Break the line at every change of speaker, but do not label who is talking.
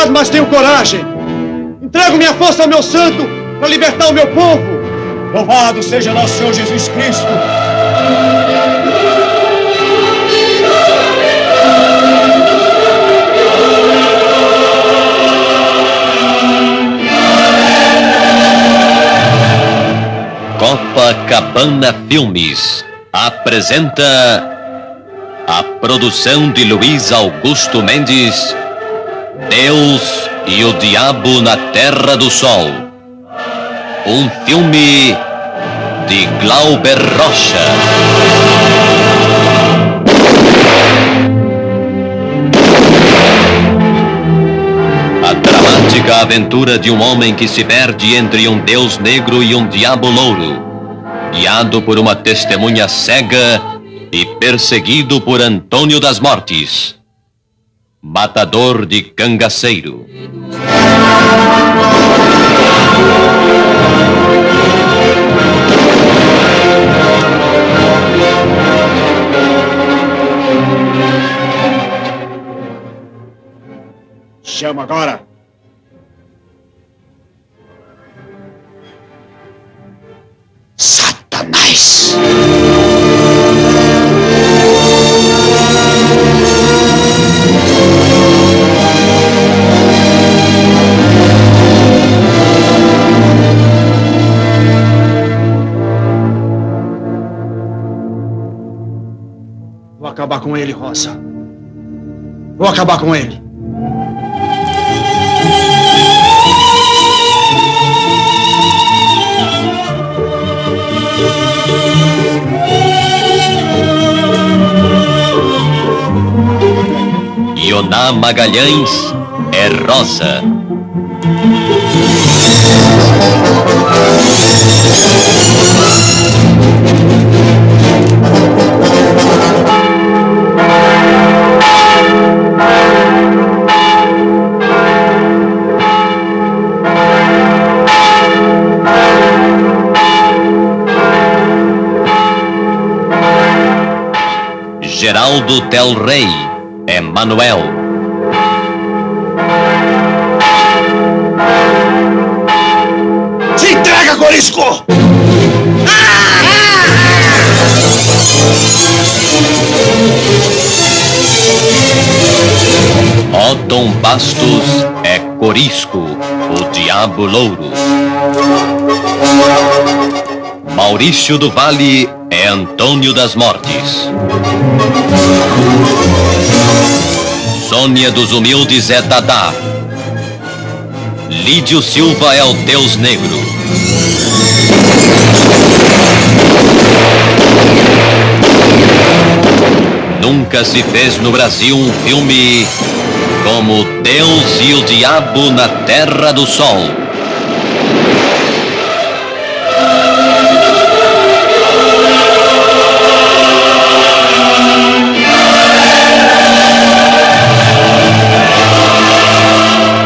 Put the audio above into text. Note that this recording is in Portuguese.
obrigado, mas tenho coragem. Entrego minha força ao meu santo para libertar o meu povo.
Louvado seja nosso Senhor Jesus Cristo.
Copacabana Filmes apresenta a produção de Luiz Augusto Mendes, Deus e o Diabo na Terra do Sol, um filme de Glauber Rocha. A dramática aventura de um homem que se perde entre um Deus negro e um diabo louro, guiado por uma testemunha cega e perseguido por Antônio das Mortes, matador de cangaceiro.
Chama agora. Satanás. Vou acabar com ele, Rosa. Vou acabar com ele.
Ioná Magalhães é Rosa. Geraldo Del Rey é Manuel.
Se entrega, Corisco!
Otton Bastos é Corisco, o Diabo Louro. Maurício do Vale é Antônio das Mortes. Sônia dos Humildes é Dadá. Lídio Silva é o Deus Negro. Nunca se fez no Brasil um filme como Deus e o Diabo na Terra do Sol.